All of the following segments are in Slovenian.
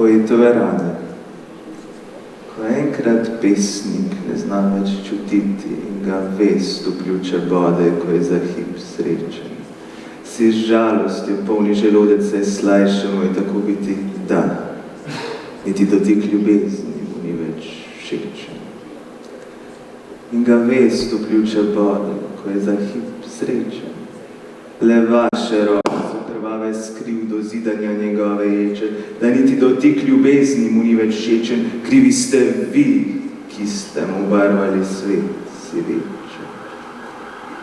poetove rane. Ko enkrat pesnik ne zna več čutiti in ga vest vključe bode, ko je za hip srečen. Si z žalostjo polni želodec se slajše, mu je tako biti da. Niti dotik ljubezni mu ni več všečen. In ga vest vključe bode, ko je za hip srečen. Le vaše roke krvave skriv do zidanja njegove ječe, da niti dotik ljubezni mu ni več všečen, krivi ste vi, ki ste mu barvali svet si veče.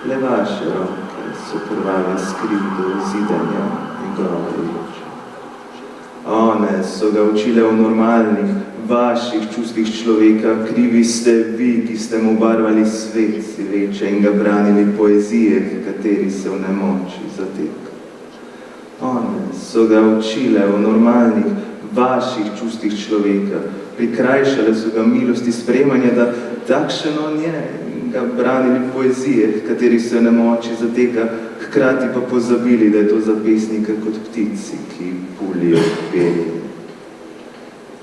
Le vaše roke so krvave skriv do zidanja njegove ječe. One so ga učile v normalnih, vaših čustvih človeka, krivi ste vi, ki ste mu barvali svet si veče in ga branili poezije, kateri se v nemoči zateka. One so ga učile v normalnih, vaših čustvih človeka, prikrajšale so ga milosti sprejemanja, da takšen on je in ga branili poezije, kateri se v nemoči zateka, hkrati pa pozabili, da je to za pesnika kot ptici, ki pulijo perje.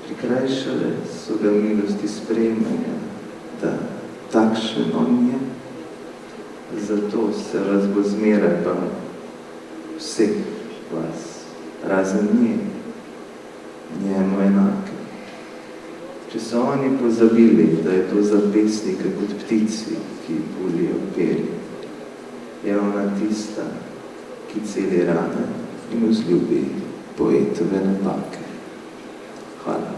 Prikrajšale so ga milosti sprejemanja, da takšen on je. Zato se vas bo zmeraj pa vseh vas, razen njemu enake. Če so oni pozabili, da je to za pesnika kot ptici, ki pulijo perje, je ona tista, ki celi rane in vzljubi poetove napake. Hvala.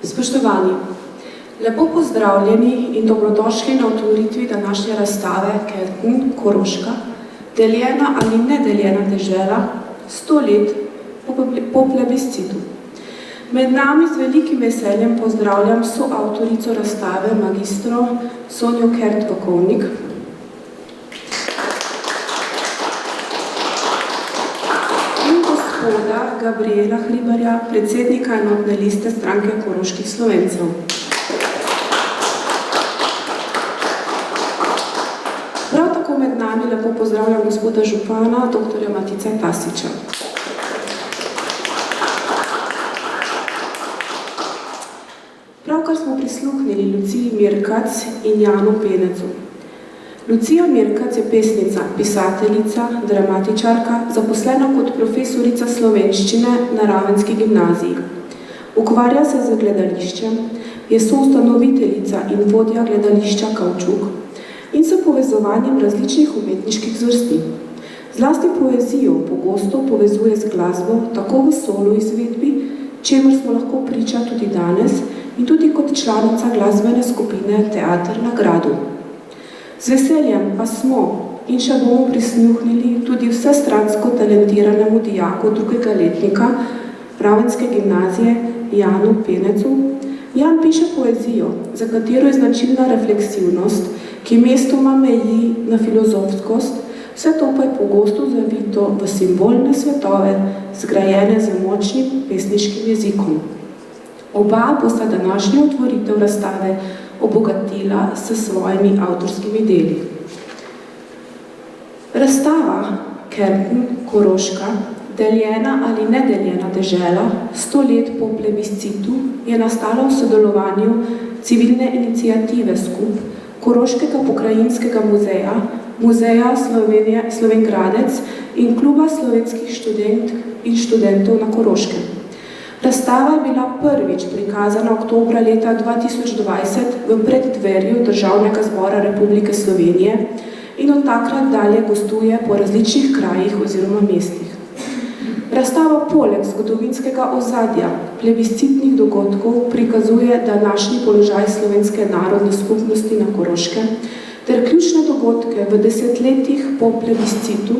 Spoštovani, lepo pozdravljeni in dobrodošli na otvoritvi današnje razstave Kerpen, Koroška, deljena ali nedeljena dežela, 100 let po plebiscitu. Med nami z velikim veseljem pozdravljam soavtorico razstave magistro Sonjo Kert-Vakovnik, gospoda Gabriela Hribarja, predsednika enotne liste stranke Koroških Slovencev. Prav tako med nami lepo pozdravljam gospoda župana, dr. Matica Tasiča. Pravkar smo prisluhnili Luciji Mirkac in Janu Penecu. Lucija Mirkac je pesnica, pisateljica, dramatičarka, zaposlena kot profesorica slovenščine na Ravenski gimnaziji. Ukvarja se z gledališčem, je soustanoviteljica in vodja gledališča Kavčuk in s povezovanjem različnih umetniških zvrsti. Zlasti poezijo pogosto povezuje z glasbo, tako v solo izvedbi, čemer smo lahko priča tudi danes, in tudi kot članica glasbene skupine Teater na gradu. Z veseljem pa smo in še bomo prisluhnili tudi vsestransko talentiranemu dijaku drugega letnika Ravenske gimnazije Janu Penecu. Jan piše poezijo, za katero je značilna refleksivnost, ki mestoma meji na filozofskost, vse to pa je pogosto zavito v simbolne svetove, zgrajene z močnim pesniškim jezikom. Oba bosta današnjo otvoritev razstave obogatila s svojimi avtorskimi deli. Razstava Kerpen, Koroška, deljena ali nedeljena dežela, 100 let po plebiscitu, je nastala v sodelovanju civilne iniciative Skup, Koroškega pokrajinskega muzeja, Muzeja Slovenj Gradec in Kluba slovenskih študentk in študentov na Koroškem. Razstava je bila prvič prikazana oktobra leta 2020 v preddverju Državnega zbora Republike Slovenije in od takrat dalje gostuje po različnih krajih oziroma mestih. Razstava poleg zgodovinskega ozadja plebiscitnih dogodkov prikazuje današnji položaj slovenske narodne skupnosti na Koroškem ter ključne dogodke v desetletjih po plebiscitu,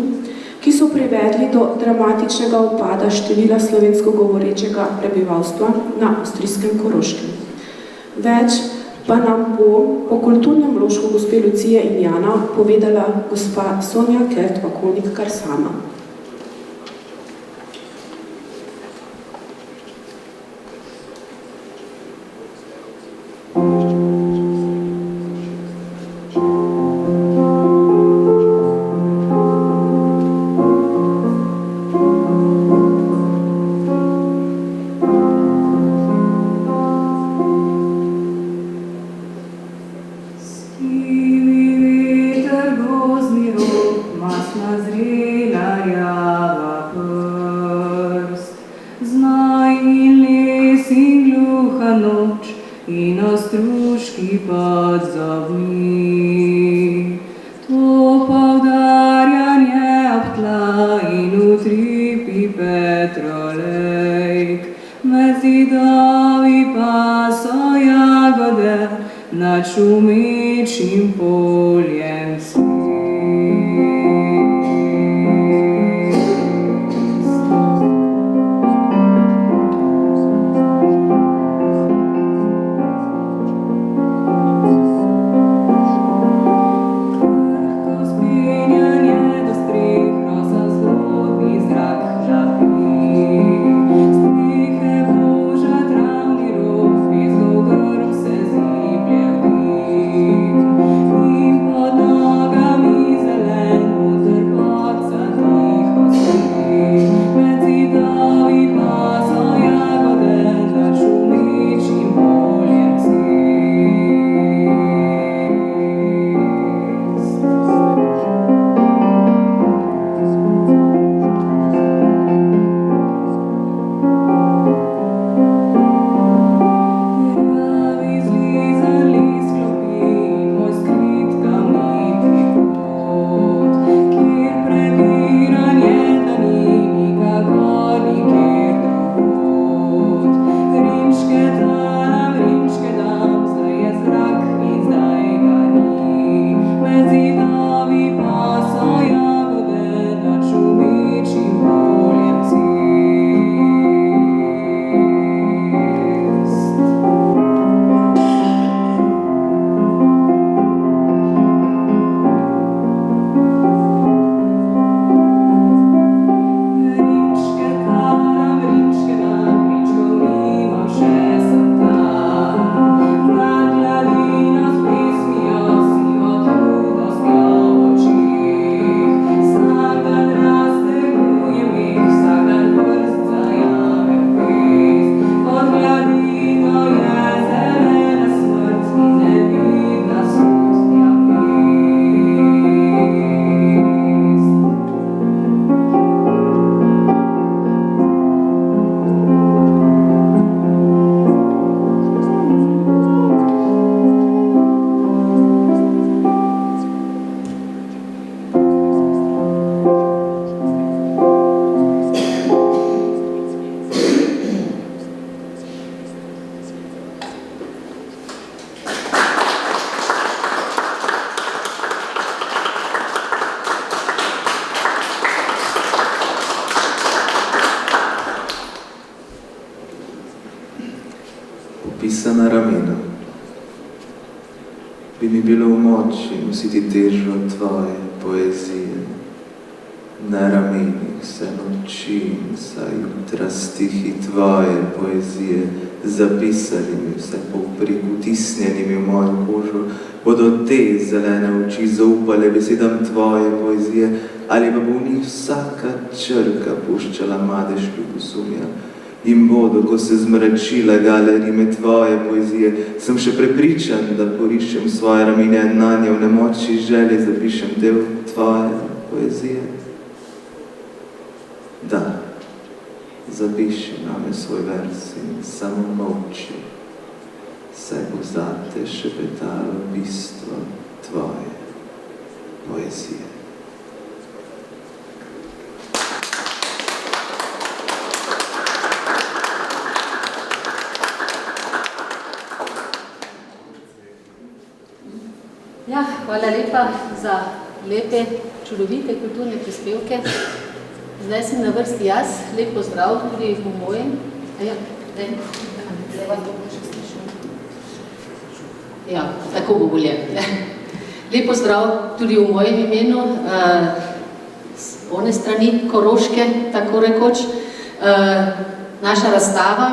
ki so privedli do dramatičnega upada števila slovensko govorečega prebivalstva na avstrijskem Koroškem. Več pa nam bo po kulturnem vložku gospe Lucije in Jana povedala gospa Sonja Kert-Vakovnik kar sama. Jasna zrela rjava prst, znaj in les in gluha noč in ostružki pod zobmi. To poudarjanje ob tla in utripi petrolejk, med zidovi pa so jagode nad šumečim poljem cvet. Pisana ramena. Bi mi bilo v moči nositi težo tvoje poezije. Na ramenih se noči in vsa jutra stihi tvoje poezije, zapisali mi vse povprek, vtisnjenimi v mojo kožo, bodo te zelene oči zaupale besedam tvoje poezije, ali pa bo v njih vsaka črka puščala madež ljubosumja. In bodo, ko se zmračila galerime tvoje poezije, sem še prepričan, da poriščem svoje ramene nanje v nemoči želje, zapišem del tvoje poezije. Da, zapiši name svoj vers in samo molči, saj bo zate šepetalo bistvo tvoje poezije. Ja, hvala lepa za lepe, čudovite kulturne prispevke. Zdaj sem na vrsti jaz. Lep pozdrav tudi v mojem. Ja, tako bo bolje. Lep pozdrav tudi v mojem imenu, z one strani Koroške, tako rekoč. Naša razstava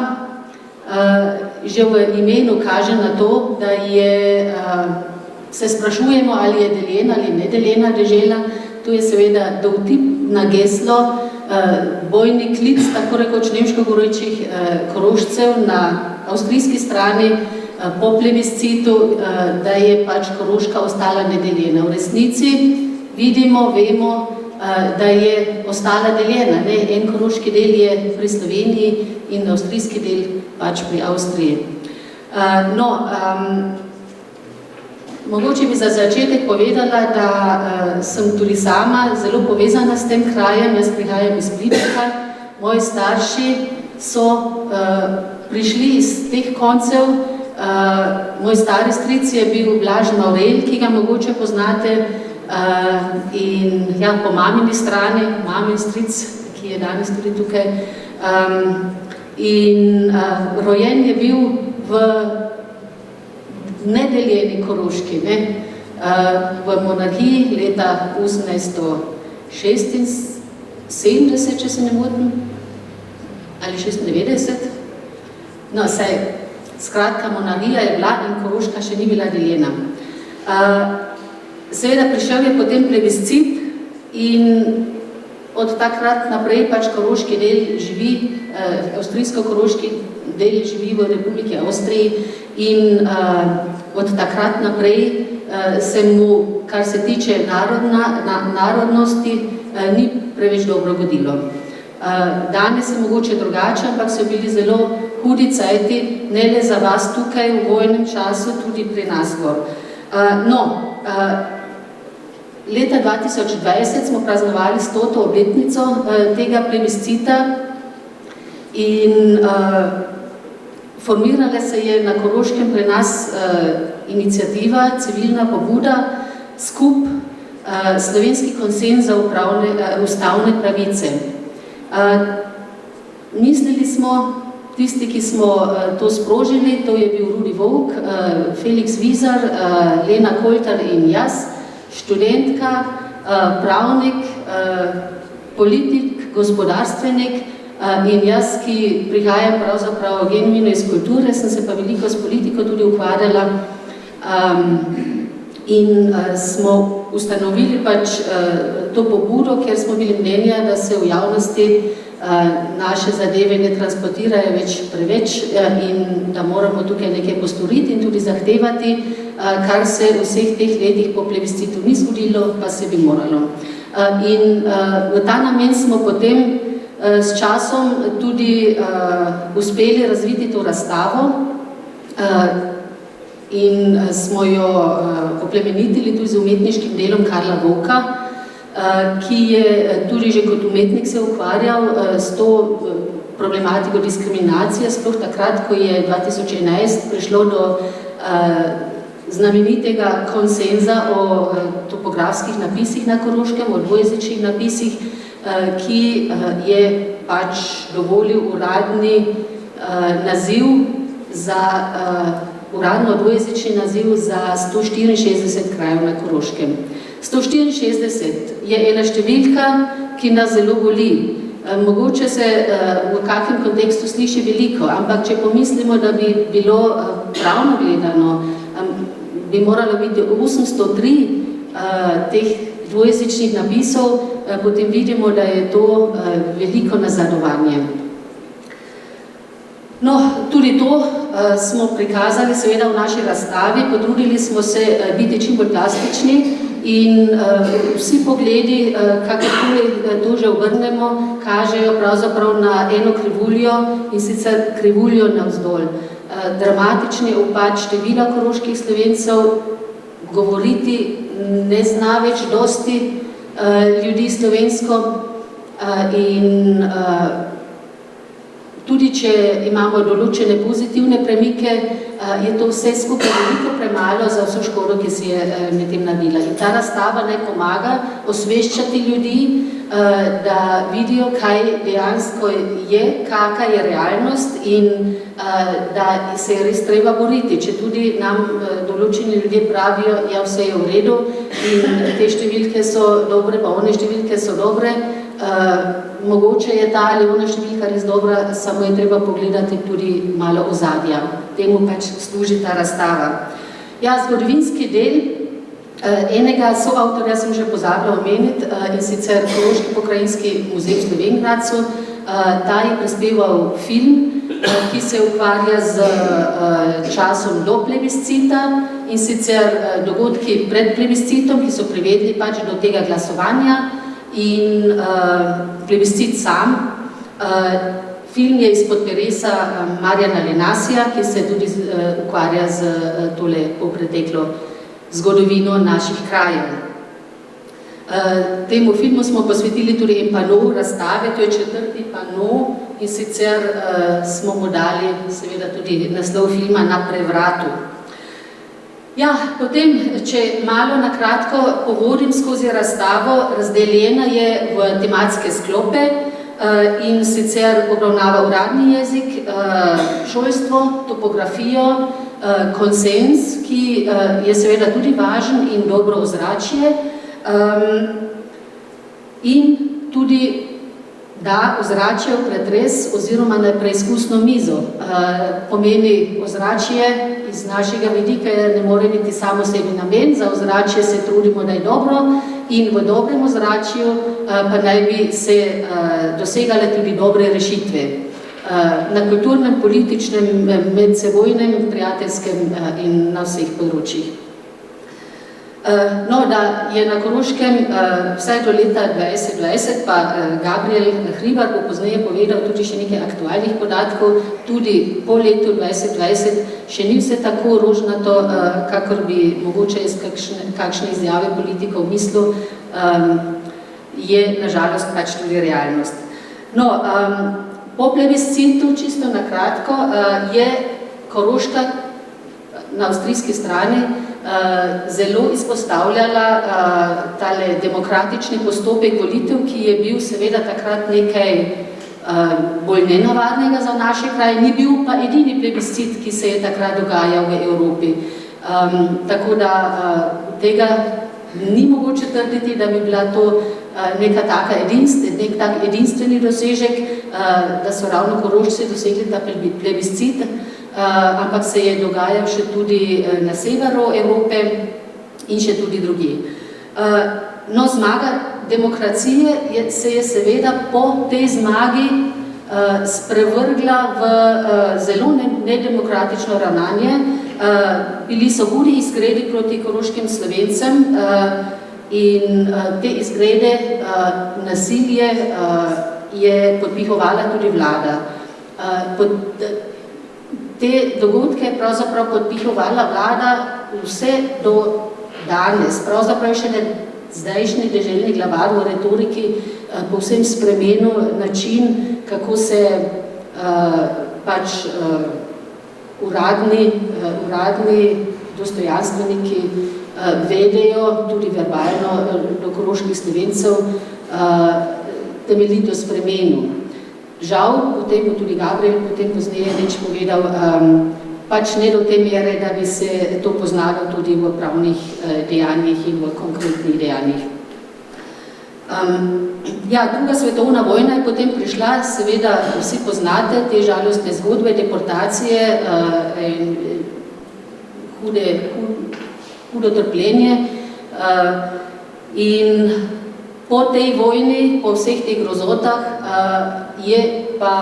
že v imenu kaže na to, da se sprašujemo, ali je deljena ali nedeljena dežela. Tu je seveda dovtip na geslo, bojni klic, tako rekoč nemško govorečih Korošcev na avstrijski strani po plebiscitu, da je pač Koroška ostala nedeljena. V resnici vidimo, vemo, da je ostala deljena. Ne? En koroški del je pri Sloveniji in avstrijski del pač pri Avstriji. Mogoče bi za začetek povedala, da sem tudi sama zelo povezana s tem krajem. Jaz prihajam iz Pličnika. Moji starši so prišli iz teh koncev. Moj stari stric je bil Blaž Maurel, ki ga mogoče poznate, in ja, po mamini strani, mamin stric, ki je danes tudi tukaj. Rojen je bil v nedeljeni Koroški, ne? V monarhiji leta 1876, če se ne motim, ali 96. No, saj, skratka, monarhija je bila in Koroška še ni bila deljena. Seveda prišel je potem plebiscit in od takrat naprej pač koroški del živi, avstrijsko-koroški del živi v Republiki Avstriji in od takrat naprej se mu, kar se tiče narodnosti, ni preveč dobro godilo. Danes je mogoče drugače, ampak so bili zelo hudi cajti, ne le za vas tukaj v vojnem času, tudi pri nas gor. Leta 2020 smo praznovali 100. obletnico tega plebiscita in formirala se je na Koroškem pri nas iniciativa, civilna pobuda, skup slovenski konsenz za ustavne pravice. Mislili smo, tisti, ki smo to sprožili, to je bil Rudi Volk, Felix Vizar, Lena Koltar in jaz, študentka, pravnik, politik, gospodarstvenik in jaz, ki prihajam pravzaprav genuino iz kulture, sem se pa veliko s politiko tudi ukvarjala in smo ustanovili pač to pobudo, ker smo bili mnenja, da se v javnosti naše zadeve ne transportirajo več preveč in da moramo tukaj nekaj postoriti in tudi zahtevati, kar se v vseh teh letih po plebiscitu ni zgodilo, pa se bi moralo. In v ta namen smo potem s časom tudi uspeli razviti to razstavo in smo jo oplemenitili tudi z umetniškim delom Karla Vovka, ki je tudi že kot umetnik se ukvarjal s to problematiko diskriminacije, sploh takrat, ko je 2011 prišlo do znamenitega konsenza o topografskih napisih na Koroškem, o dvojezičnih napisih, ki je pač dovolil uradni naziv za uradno dvojezični naziv za 164 krajev na Koroškem. 164 je ena številka, ki nas zelo boli. Mogoče se v kakšnem kontekstu sliši veliko, ampak če pomislimo, da bi bilo pravno gledano, bi moralo biti 803 teh dvojezičnih napisov, potem vidimo, da je to veliko nazadovanje. No, tudi to smo prikazali seveda v naši razstavi, potrudili smo se biti čim bolj plastični in vsi pogledi, kakorkoli to že obrnemo, kažejo pravzaprav na eno krivuljo in sicer krivuljo navzdol. Dramatični upad števila koroških Slovencev, govoriti ne zna več dosti ljudi slovensko in tudi če imamo določene pozitivne premike, je to vse skupaj veliko premalo za vso škodo, ki si je med tem naredila. In ta razstava naj pomaga osveščati ljudi, da vidijo, kaj dejansko je, kakva je realnost in da se je res treba boriti. Če tudi nam določeni ljudje pravijo, ja, vse je v redu in te številke so dobre, pa one številke so dobre, mogoče je ta ali ona številka res dobra, samo je treba pogledati tudi malo ozadja. Temu pač služi ta razstava. Ja, zgodovinski del enega soavtorja sem že pozabila omeniti, in sicer Koroški pokrajinski muzej v Slovenj Gradcu. Ta je prispeval film, ki se ukvarja z časom do plebiscita in sicer dogodki pred plebiscitom, ki so privedli pač do tega glasovanja in plebiscit sam. Film je izpod peresa Marjana Lenasija, ki se tudi ukvarja z tole popreteklo zgodovino naših krajev. Temu filmu smo posvetili tudi en pano razstave, to je 4. pano in sicer smo mu dali seveda tudi naslov filma Na prevratu. Ja, potem, če malo na kratko povodim skozi razstavo, razdeljena je v tematske sklope in sicer obravnava uradni jezik, šolstvo, topografijo, konsens, ki je seveda tudi važen in dobro ozračje, in tudi da ozračje v pretres oziroma na preizkusno mizo. Pomeni ozračje iz našega vidika ne more biti samo sebi namen, za ozračje se trudimo, da je dobro in v dobrem ozračju pa naj bi se dosegale tudi dobre rešitve. Na kulturnem, političnem, medsebojnem, prijateljskem in na vseh področjih. No, da je na Koroškem vsaj do leta 2020, pa Gabriel Hribar bo pozneje povedal tudi še nekaj aktualnih podatkov, tudi po letu 2020 še ni vse tako rožnato, kakor bi mogoče iz kakšne izjave politikov mislil, je nažalost pač tudi realnost. No, po plebiscitu, čisto na kratko, je Koroška na avstrijski strani zelo izpostavljala tale demokratični postopek volitev, ki je bil seveda takrat nekaj bolj nenavadnega za naše kraje, ni bil pa edini plebiscit, ki se je takrat dogajal v Evropi. Tako da tega ni mogoče trditi, da bi bila to nek tak edinstveni dosežek, da so ravno Korošci dosegli ta plebiscit, ampak se je dogajal še tudi na severu Evrope in še tudi drugje. No, zmaga demokracije se je seveda po tej zmagi sprevrgla v zelo nedemokratično ravnanje. Bili so hudi izgredi proti koroškim Slovencem in te izgrede, nasilje je podpihovala tudi vlada. Te dogodke je pravzaprav podpihovala vlada vse do danes. Pravzaprav še zdajšnji deželni glavar v retoriki povsem spremenil način, kako se pač uradni dostojanstveniki vedejo, tudi verbalno do koroških Slovencev, temeljito spremenil. Žal, potem bo tudi Gabriel potem pozneje več povedal, pač ne do te mere, da bi se to poznalo tudi v pravnih dejanjih in v konkretnih dejanjih. Ja, druga svetovna vojna je potem prišla, seveda vsi poznate te žalostne zgodbe, deportacije in hudo trpljenje. In po tej vojni, po vseh teh grozotah, je pa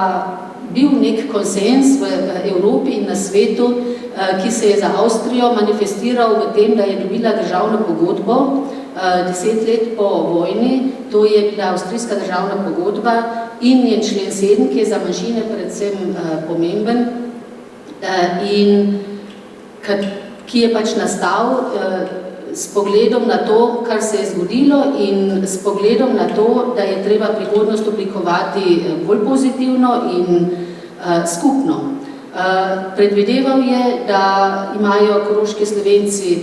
bil nek konsens v Evropi in na svetu, ki se je za Avstrijo manifestiral v tem, da je dobila državno pogodbo 10 let po vojni. To je bila avstrijska državna pogodba in je člen 7, ki je za manjšine predvsem pomemben in ki je pač nastal s pogledom na to, kar se je zgodilo in s pogledom na to, da je treba prihodnost oblikovati bolj pozitivno in skupno. Predvideval je, da imajo koroški Slovenci,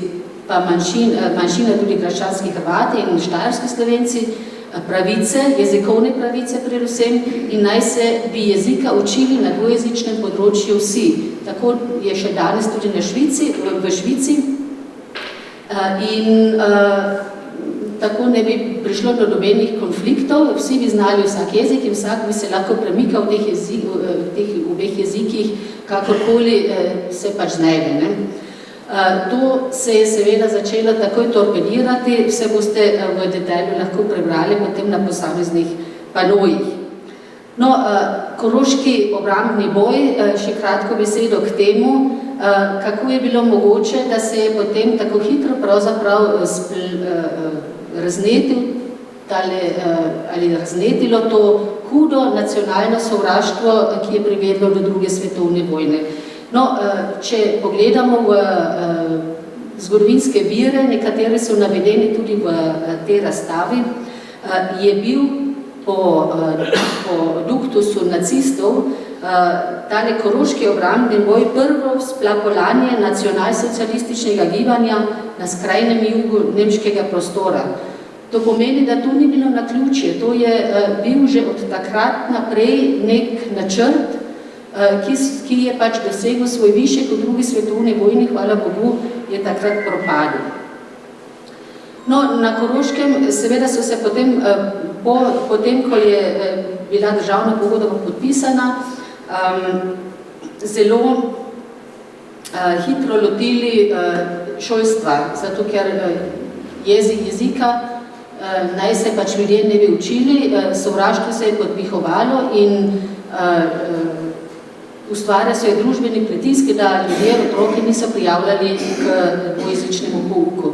pa manjšina tudi graščanski Hrvati in štajerski Slovenci, pravice, jezikovne pravice predvsem, in naj se bi jezika učili na dvojezičnem področju vsi. Tako je še danes tudi v Švici. In tako ne bi prišlo do nobenih konfliktov, vsi bi znali vsak jezik in vsak bi se lahko premikal v teh obeh jezikih, kakorkoli se pač znajde. To se je seveda začelo takoj torpedirati, vse boste v detajlu lahko prebrali potem na posameznih panojih. No, koroški obrambni boj, še kratko besedo k temu, kako je bilo mogoče, da se je potem tako hitro pravzaprav raznetil ali raznetilo to hudo nacionalno sovraštvo, ki je privedlo do druge svetovne vojne. No, če pogledamo v zgodovinske vire, nekatere so navedeni tudi v tej razstavi, je bil po duktusu nacistov tale koroški obrambni boj prvo splapolanje nacionalsocialističnega gibanja na skrajnem jugu nemškega prostora. To pomeni, da to ni bilo naključje, to je bil že od takrat naprej nek načrt, ki je pač dosegel svoj višek v drugi svetovni vojni, hvala Bogu, je takrat propadel. No, na Koroškem seveda so se potem, ko je bila državna pogodba podpisana, zelo hitro lotili šolstva, zato ker jezika naj se pač ljudje ne bi učili, sovraštvo se je podpihovalo in ustvarja se družbeni pritisk, da ljudje, otroki niso prijavljali k dvojezičnemu pouku.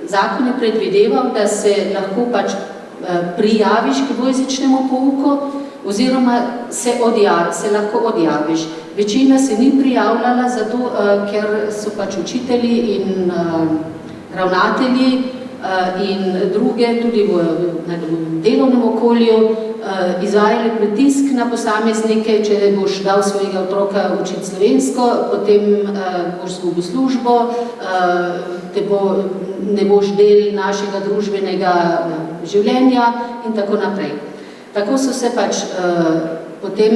Zakon je predvideval, da se lahko pač prijaviš k dvojezičnemu pouku oziroma se lahko odjaviš. Večina se ni prijavljala zato, ker so pač učitelji in ravnatelji in druge tudi v delovnem okolju izvajali pritisk na posameznike, če boš dal svojega otroka učiti slovensko, potem boš izgubil službo, ne boš del našega družbenega življenja in tako naprej. Tako so se pač potem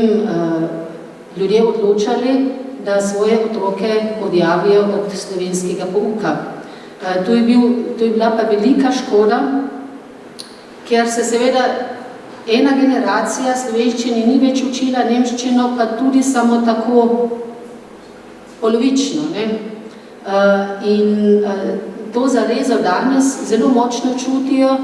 ljudje odločali, da svoje otroke odjavijo od slovenskega pouka. To je bila pa velika škoda, ker se seveda ena generacija slovenščine ni več učila nemščino, pa tudi samo tako polovično. In to zarezo danes zelo močno čutijo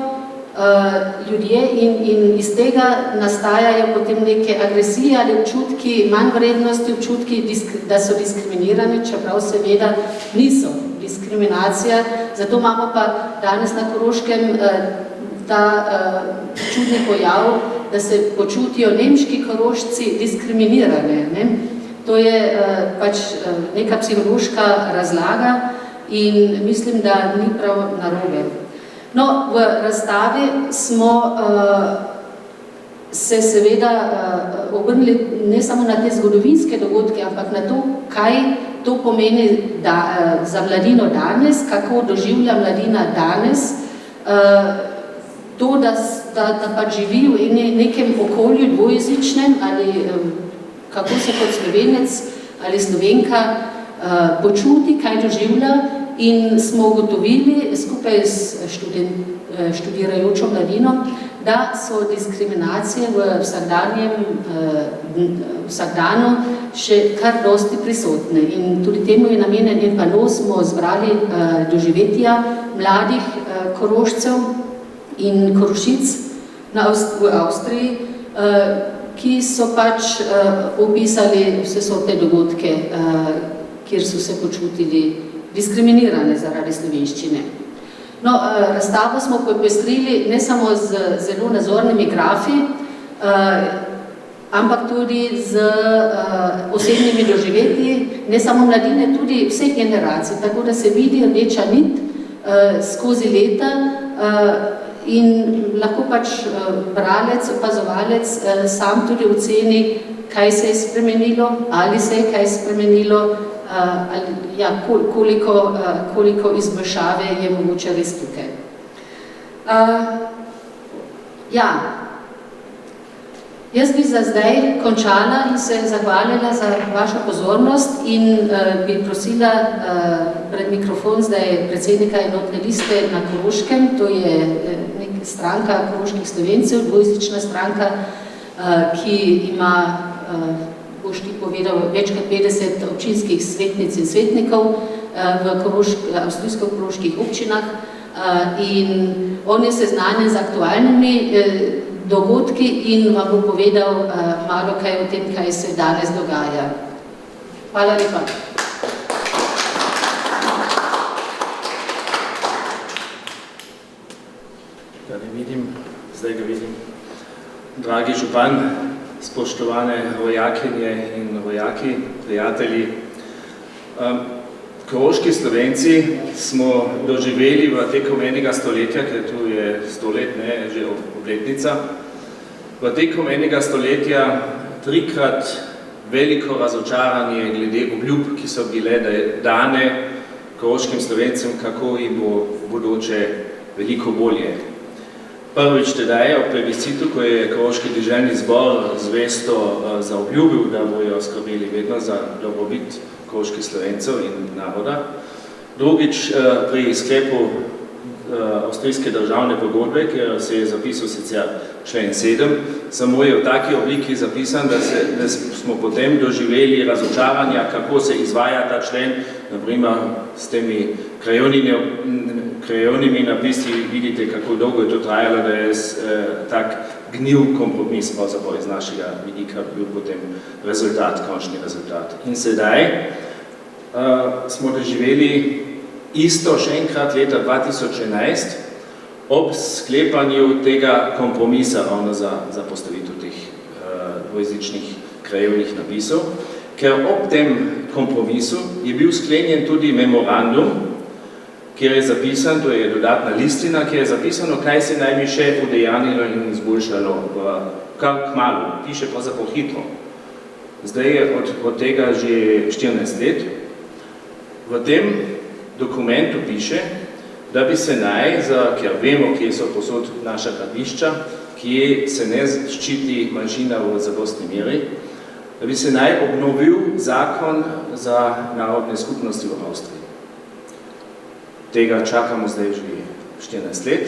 ljudje in iz tega nastajajo potem neke agresije ali občutki manjvrednosti, občutki, da so diskriminirani, čeprav seveda niso diskriminacija. Zato imamo pa danes na Koroškem ta čudni pojav, da se počutijo nemški Korošci diskriminirane. To je pač neka psihološka razlaga in mislim, da ni prav narobe. No, v razstavi smo se seveda obrnili ne samo na te zgodovinske dogodke, ampak na to, kaj to pomeni za mladino danes, kako doživlja mladina danes, to, da pač živi v nekem okolju dvojezičnem ali kako se kot Slovenec ali Slovenka počuti, kaj doživlja. In smo ugotovili skupaj s študirajočo mladino, da so diskriminacije v vsakdanu še kar dosti prisotne. In tudi temu je namenjen en pano, smo zbrali doživetja mladih Korošcev in Korošic v Avstriji, ki so pač opisali vse so te dogodke, kjer so se počutili diskriminirane zaradi slovenščine. No, razstavo smo popestrili ne samo z zelo nazornimi grafi, ampak tudi z osebnimi doživetji, ne samo mladine, tudi vseh generacij, tako da se vidi rdeča nit skozi leta in lahko pač bralec, opazovalec sam tudi oceni, kaj se je spremenilo, ali se je kaj spremenilo, koliko izboljšave je mogoče res tukaj. Jaz bi za zdaj končala in se zahvalila za vašo pozornost in bi prosila pred mikrofon zdaj predsednika enotne liste na Koroškem, to je neka stranka koroških Slovencev, dvojezična stranka, ki ima boš ti povedal, več kot 50 občinskih svetnic in svetnikov v avstrijsko-koroških občinah in on je seznanjen z aktualnimi dogodki in vam bo povedal malo kaj o tem, kaj se danes dogaja. Hvala lepa. ga ne vidim, zdaj ga vidim. Dragi župan, spoštovane rojakinje in rojaki, prijatelji. Koroški Slovenci smo doživeli v tekom enega stoletja, ker tu je 100 let, ne, že obletnica, v tekom enega stoletja trikrat veliko razočaranje glede obljub, ki so bile dane koroškim Slovencem, kako jim bo v bodoče veliko bolje. Prvič tedaj ob plebiscitu, ko je Koroški deželni zbor zvesto zaobljubil, da bojo skrbeli vedno za dobrobit koroških Slovencev in naroda. Drugič pri sklepu avstrijske državne pogodbe, kjer se je zapisal sicer člen 7, samo je v taki obliki zapisan, da smo potem doživeli razočaranja, kako se izvaja ta člen, naprimer s temi krajevnimi napisi, vidite, kako dolgo je to trajalo, da je tak gnil kompromis pravzaprav iz našega vidika bil potem rezultat, končni rezultat. In sedaj smo doživeli isto še enkrat leta 2011 ob sklepanju tega kompromisa ravno za postavitev teh dvojezičnih krajevnih napisov, ker ob tem kompromisu je bil sklenjen tudi memorandum, kjer je zapisan, to je dodatna listina, kjer je zapisano, kaj se naj bi še udejanilo in izboljšalo kar kmalu, piše pravzaprav hitro. Zdaj je od tega že 14 let. V tem dokumentu piše, da bi se naj, ker vemo, kje so posod naša gradbišča, kje se ne ščiti manjšina v zadostni meri, da bi se naj obnovil zakon za narodne skupnosti v Avstriji. Tega čakamo zdaj že 14 let,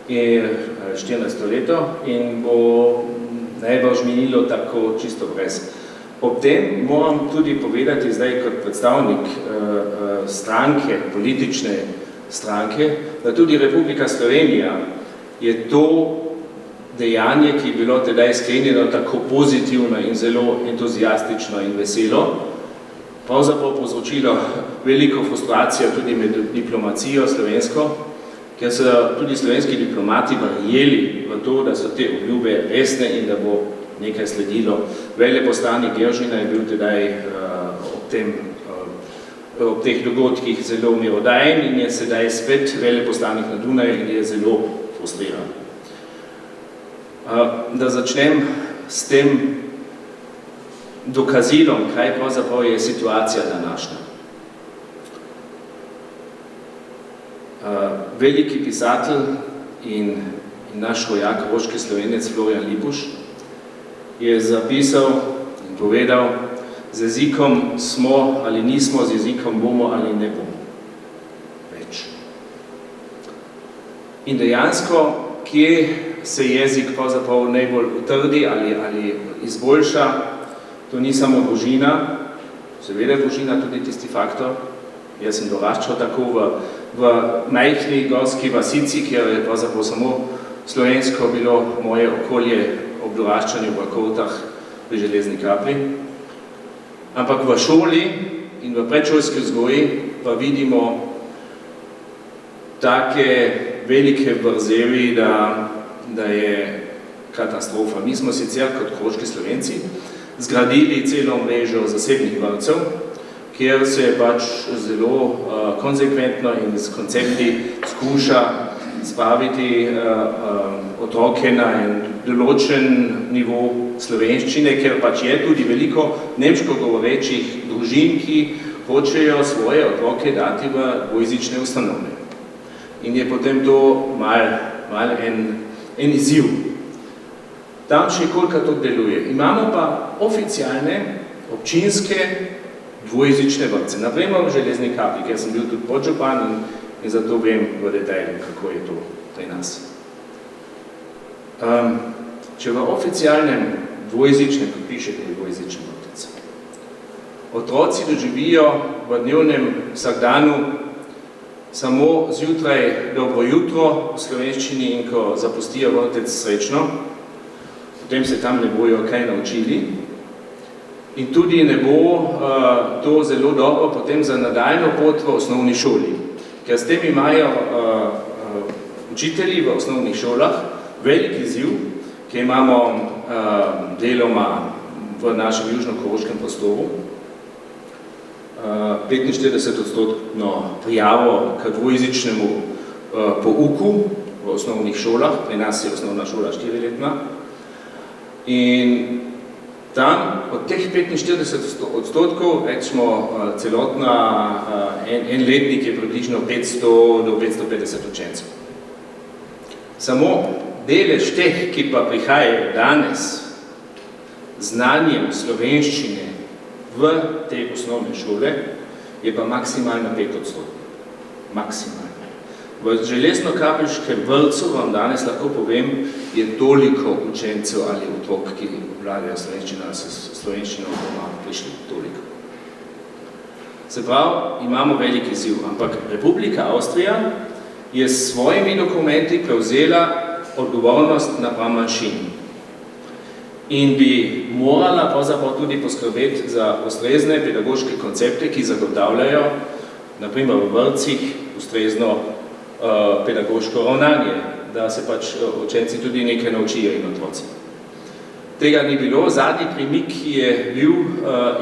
14 leto in bo najbolj minilo tako čisto brez. Ob tem moram tudi povedati zdaj kot predstavnik stranke, politične stranke, da tudi Republika Slovenija je to dejanje, ki je bilo tedaj sklenjeno tako pozitivno in zelo entuzijastično in veselo, pravzaprav povzročilo veliko frustracijo tudi med diplomacijo slovensko, ker so tudi slovenski diplomati verjeli v to, da so te obljube resne in da bo nekaj sledilo. Veleposlanik Geržina je bil tedaj ob teh dogodkih zelo mirodajen in je sedaj spet veleposlanik na Dunaju in je zelo frustriran. Da začnem s tem dokazilom, kaj pravzaprav je situacija današnja. Veliki pisatelj in naš rojak, koroški Slovenec Florian Lipuš, je zapisal in povedal, z jezikom smo ali nismo, z jezikom bomo ali ne bomo več. In dejansko, kje se jezik pravzaprav najbolj utrdi ali izboljša, to ni samo družina, seveda je družina tudi tisti faktor. Jaz sem doraščal tako v majhni gorski vasici, kjer je pravzaprav samo slovensko bilo moje okolje ob doraščanju v Kovtah v Železni Kapli. Ampak v šoli in v predšolski vzgoji pa vidimo take velike vrzeli, da je katastrofa. Mi smo sicer kot koroški Slovenci zgradili celo mrežo zasebnih vrtcev, kjer se pač zelo konsekventno in s koncepti skuša spraviti otroke na en določen nivo slovenščine, ker pač je tudi veliko nemško govorečih družin, ki hočejo svoje otroke dati v dvojezične ustanove. In je potem to mal en izziv. Tam še koliko to deluje. Imamo pa oficialne, občinske, dvojezične vrtce. Naprimer v Železni Kapli, ker sem bil tudi podžupan in zato vem v detajlu, kako je to pri nas. Če v oficialnem dvojezičnem, kot pišete dvojezičnem vrtec, otroci doživijo v dnevnem vsakdanu samo zjutraj dobro jutro v slovenščini in ko zapustijo vrtec srečno, potem se tam ne bojo kaj naučili in tudi ne bo to zelo dobro potem za nadaljno pot v osnovni šoli, ker s tem imajo učitelji v osnovnih šolah, velik izziv, ki imamo deloma v našem južno-koroškem prostoru. 45% prijavo k dvojezičnemu pouku v osnovnih šolah, pri nas je osnovna šola 4-letna. In tam od teh 45%, recimo celotna en letnik je približno 500 do 550 učencev. Samo delež teh, ki pa prihajajo danes znanjem slovenščine v te osnovne šole, je pa maksimalno 5%. Maksimalno. V Železno-Kapelškem vrtcu vam danes lahko povem, je toliko učencev ali otrok, ki vladajo slovenščino, ali so slovenščino doma prišli toliko. Se pravi, imamo velik izziv, ampak Republika Avstrija je s svojimi dokumenti prevzela odgovornost napram manjšini. In bi morala pravzaprav tudi poskrbeti za ustrezne pedagoške koncepte, ki zagotavljajo, naprimer v vrtcih, ustrezno pedagoško ravnanje, da se pač učenci tudi nekaj naučijo in otroci. Tega ni bilo. Zadnji premik, ki je bil,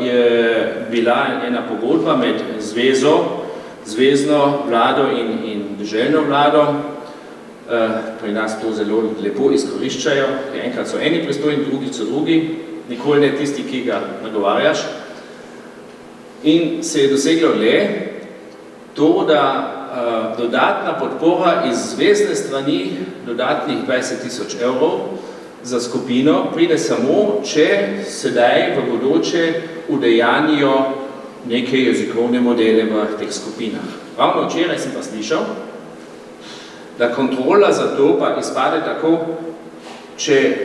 je bila ena pogodba med zvezno vlado in deželno vlado. Pri nas to zelo lepo izkoriščajo, enkrat so eni pristojni, drugi so drugi, nikoli ne tisti, ki ga nagovarjaš. In se je doseglo le to, da dodatna podpora iz zvezne strani, dodatnih 20 000 evrov za skupino, pride samo, če sedaj v bodoče udejanijo neke jezikovne modele v teh skupinah. Ravno včeraj sem pa slišal, da kontrola za to pa izpade tako, če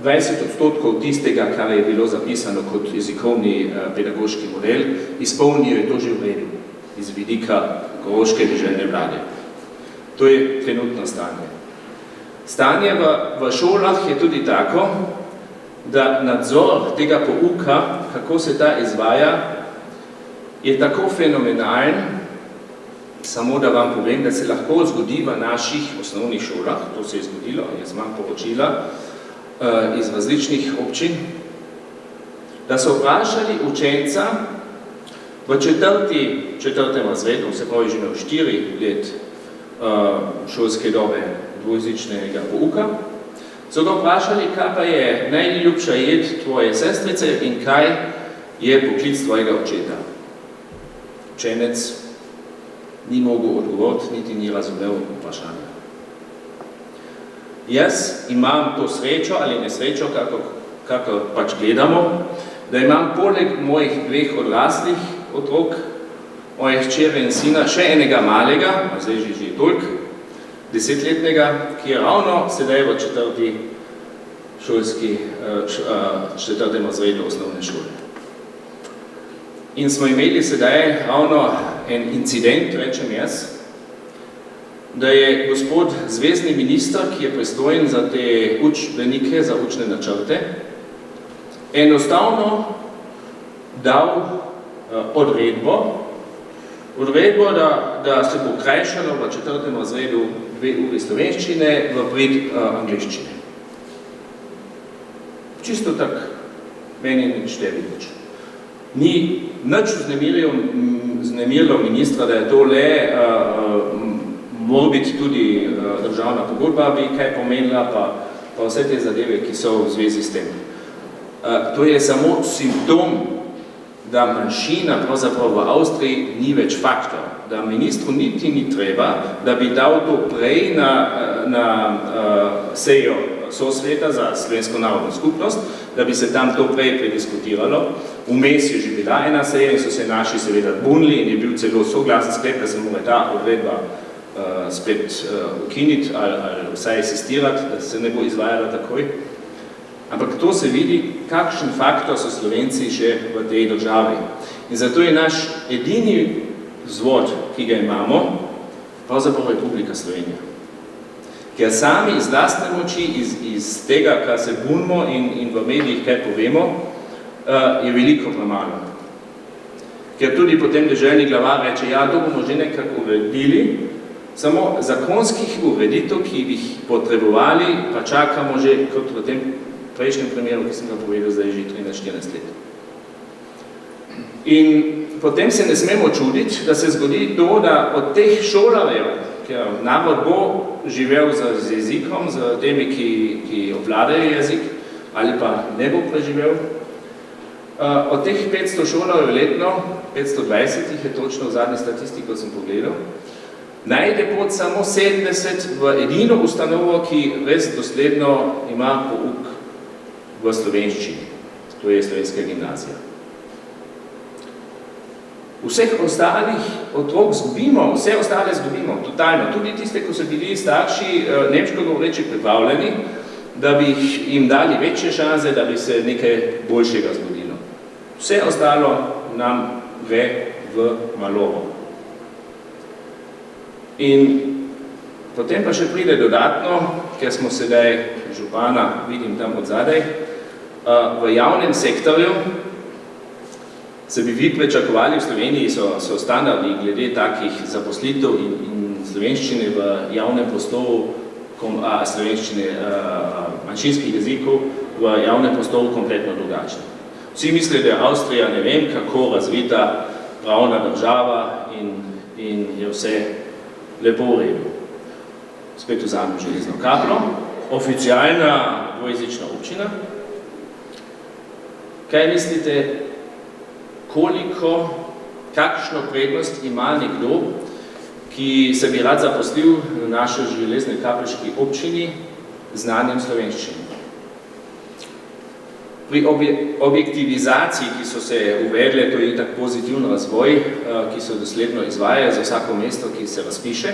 20% tistega, kar je bilo zapisano kot jezikovni pedagoški model, izpolnijo, je to že v redu iz vidika koroške deželne vlade. To je trenutno stanje. Stanje v šolah je tudi tako, da nadzor tega pouka, kako se ta izvaja, je tako fenomenalen, samo da vam povem, da se lahko zgodi v naših osnovnih šolah, to se je zgodilo, jaz imam poročila iz različnih občin, da so vprašali učenca v četrtem razredu, se pravi že 4 let šolske dobe dvojezičnega pouka, so ga vprašali, kaj pa je najljubša jed tvoje sestrice in kaj je poklic tvojega očeta. Učenec ni mogel odgovoriti, niti ni razumel vprašanja. Jaz imam to srečo ali nesrečo, kako pač gledamo, da imam poleg mojih 2 odraslih otrok, moje hčere in sina, še enega malega, a zdaj že toliko, 10-letnega, ki je ravno sedaj v 4. razredu osnovne šole. In smo imeli sedaj ravno en incident, rečem jaz, da je gospod zvezni minister, ki je pristojen za te učbenike, za učne načrte, enostavno dal odredbo, da se bo krajšalo v 4. razredu 2 uri slovenščine v prid angleščine. Čisto tak, meni nič tebi nič. Ni nič vznemirilo ministra, da je to le, mora biti tudi državna pogodba, bi kaj pomenila, pa vse te zadeve, ki so v zvezi s tem. To je samo simptom, da manjšina pravzaprav v Avstriji ni več faktor, da ministru niti ni treba, da bi dal to prej na sejo sosveta za Slovensko narodno skupnost, da bi se tam to prej prediskutiralo. Vmes je že bila ena seja in so se naši seveda bunili in je bil celo soglasen sklep, da se mora ta odredba spet ukiniti ali vsaj asistirati, da se ne bo izvajala takoj. Ampak to se vidi, kakšen faktor so Slovenci še v tej državi. In zato je naš edini vzvod, ki ga imamo, pravzaprav Republika Slovenija. Ker sami iz lastne moči, iz tega, kar se bunimo in v medijih kaj povemo, je veliko premalo. Ker tudi potem deželni glavar reče, ja, to bomo že nekako uredili, samo zakonskih ureditev, ki bi jih potrebovali, pa čakamo že, kot v tem prejšnjem primeru, ki sem ga povedal, zdaj že 13-14 let. In potem se ne smemo čuditi, da se zgodi to, da od teh šolarjev, ker narod bo živel z jezikom, z temi, ki obvladajo jezik, ali pa ne bo preživel, od teh 500 šolarjev letno, 520 jih je točno v zadnji statistiki, ko sem pogledal, najde pot samo 70 v edino ustanovo, ki res dosledno ima pouk v slovenščini, to je Slovenska gimnazija. Vseh ostalih otrok zgubimo, vse ostale zgubimo, totalno. Tudi tiste, ko so bili starši nemško govoreči pripravljeni, da bi jim dali večje šanse, da bi se nekaj boljšega zgodilo. Vse ostalo nam gre v malovo. In potem pa še pride dodatno, ker smo sedaj župana, vidim tam od zadaj, v javnem sektorju, se bi vi pričakovali, v Sloveniji so standardi glede takih zaposlitev in slovenščine v javnem prostoru, slovenščine manjšinskih jezikov v javnem prostoru kompletno drugačni. Vsi mislijo, da je Avstrija ne vem kako razvita pravna država in je vse lepo v redu. Spet vzamem železno kapljo, oficialna dvojezična občina. Kaj mislite, kakšno prednost ima nekdo, ki se bi rad zaposlil v naši železne kapeljški občini z znanjem slovenščine? Pri objektivizaciji, ki so se uvedle, to je tak pozitiven razvoj, ki se dosledno izvaja za vsako mesto, ki se razpiše.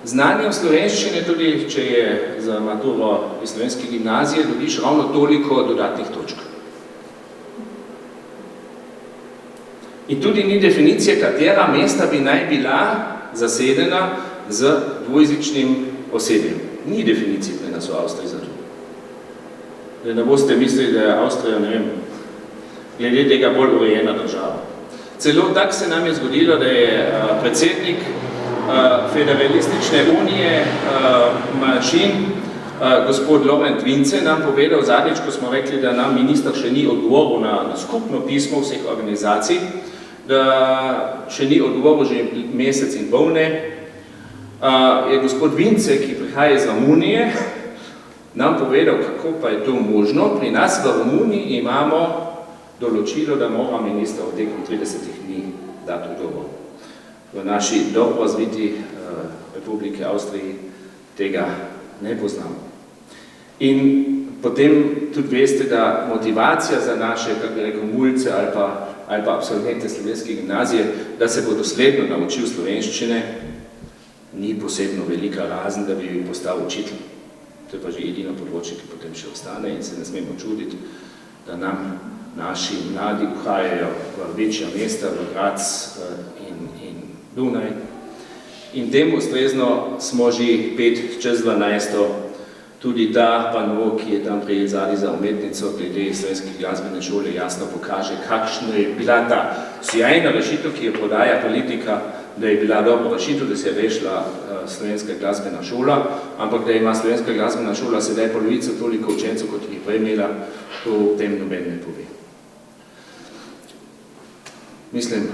Znanje slovenščine, tudi če je za maturo iz slovenske gimnazije, dobiš ravno toliko dodatnih točk. In tudi ni definicije, katera mesta bi naj bila zasedena z dvojezičnim osebjem. Ni definicije pri nas v Avstriji za to. Da ne boste mislili, da je Avstrija, ne vem, glede tega bolj urejena država. Celo tako se nam je zgodilo, da je predsednik Federalistične unije manjšin, gospod Laurent Vince, nam povedal zadnjič, ko smo rekli, da nam minister še ni odgovoril na skupno pismo vseh organizacij, da še ni odgovoril že mesec in pol ne, je gospod Vince, ki prihaja iz Romunije, nam povedal, kako pa je to možno. Pri nas v Romuniji imamo določilo, da mora minister v tekom 30 dni dati odgovor. V naši dobro razviti Republike Avstriji tega ne poznamo. In potem tudi veste, da motivacija za naše, kako bi rekel, mulce ali pa absolvente slovenske gimnazije, da se bo dosledno naučil slovenščine, ni posebno velika, razen da bi postal učitelj. To je pa že edino področje, ki potem še ostane in se ne smemo čuditi, da nam naši mladi uhajajo v večja mesta, v Graz in Dunaj. In temu ustrezno smo že 5 čez 12. Tudi ta pano, ki je tam prijet zadnji za umetnico, glede slovenske glasbene šole, jasno pokaže, kakšna je bila ta sjajna rešitev, ki jo podaja politika, da je bila dobro rešitev, da se je rešila slovenska glasbena šola, ampak da ima slovenska glasbena šola sedaj polovico toliko učencev, kot jih prej imela, to tem noben ne pove. Mislim,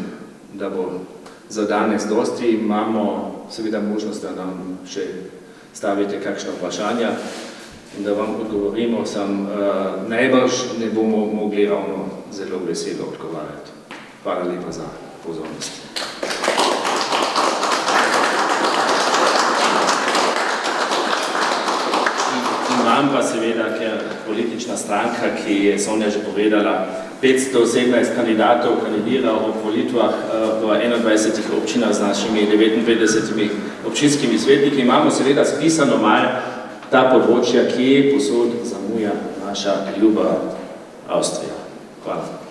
da bo za danes dosti, imamo seveda možnost, da nam še stavite kakšna vprašanja in da vam odgovorimo, najbrž ne bomo mogli ravno zelo veselo odgovarjati. Hvala lepa za pozornost. Imam pa seveda, ker politična stranka, ki je Sonja že povedala, 517 kandidatov kandidira v volitvah v 21 občinah z našimi 59 občinskimi svetniki. Imamo seveda spisano malo ta področja, kje posod zamuja naša ljuba Avstrija. Hvala.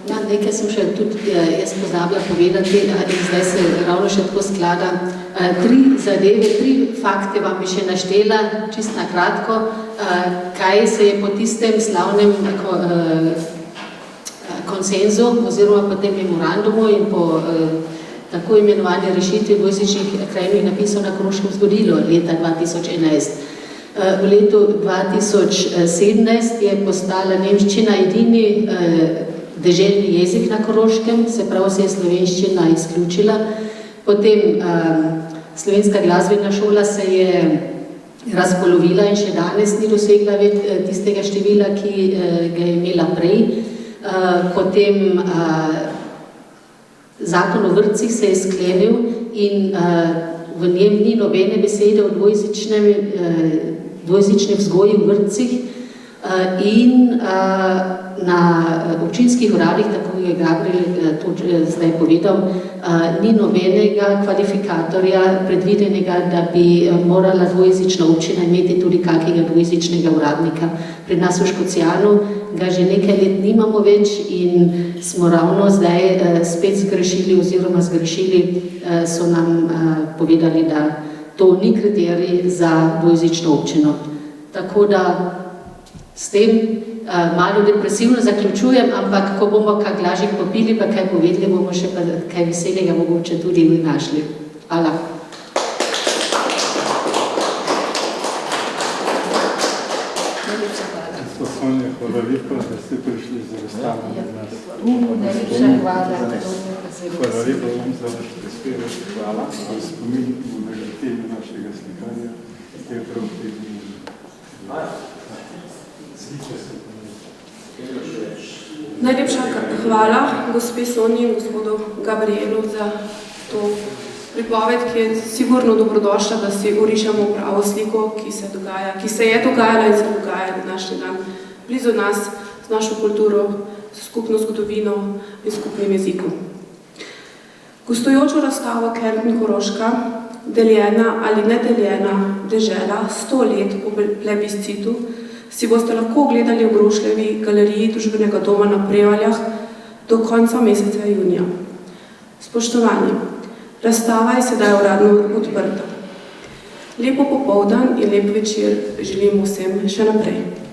Ja, nekaj sem še tudi jaz pozabila povedati in zdaj se ravno še tako sklada. 3 zadeve, 3 fakte vam bi še naštela, čisto na kratko, kaj se je po tistem slavnem konsenzu oziroma po tem memorandumu in po tako imenovani rešitvi dvojezičnih krajevnih napisov na Koroškem zgodilo leta 2011. V letu 2017 je postala nemščina edini deželni jezik na Koroškem, se pravi se je slovenščina izključila. Potem slovenska glasbena šola se je razpolovila in še danes ni dosegla tistega števila, ki ga je imela prej. Potem zakon o vrtcih se je sklenil in v njem ni nobene besede o dvojezični vzgoji v vrtcih in na občinskih uradih, tako je Gabriel to zdaj povedal, ni nobenega kvalifikatorja predvidenega, da bi morala dvojezična občina imeti tudi kakega dvojezičnega uradnika. Pri nas v Škocijanu ga že nekaj let nimamo več in smo ravno zdaj spet zgrešili oziroma zgrešili, so nam povedali, da to ni kriterij za dvojezično občino. Tako da s tem malo depresivno zaključujem, ampak ko bomo kaj glažih popili, pa kaj povedali, bomo še pa kaj veselega mogoče tudi našli. Hvala. Sonja, hvala lepa, da ste prišli za razstavo med nas. Najlepša hvala. Hvala lepa vam za vaš prispevek. Hvala. Spomin na teme našega slikanja, ki je prav predvidno. Najlepša hvala gospe Sonji in gospodu Gabrielu za to pripoved, ki je sigurno dobrodošla, da si orišemo pravo sliko, ki se je dogajala in se dogaja na današnji dan blizu nas, z našo kulturo, s skupno zgodovino in skupnim jezikom. Gostujočo razstavo Kärnten Koroška, deljena ali nedeljena dežela 100 let po plebiscitu, si boste lahko ogledali v Grošljevi galeriji Družbenega doma na Prevaljah do konca meseca junija. Spoštovani, razstava je sedaj uradno odprta. Lepo popoldan in lep večer želim vsem še naprej.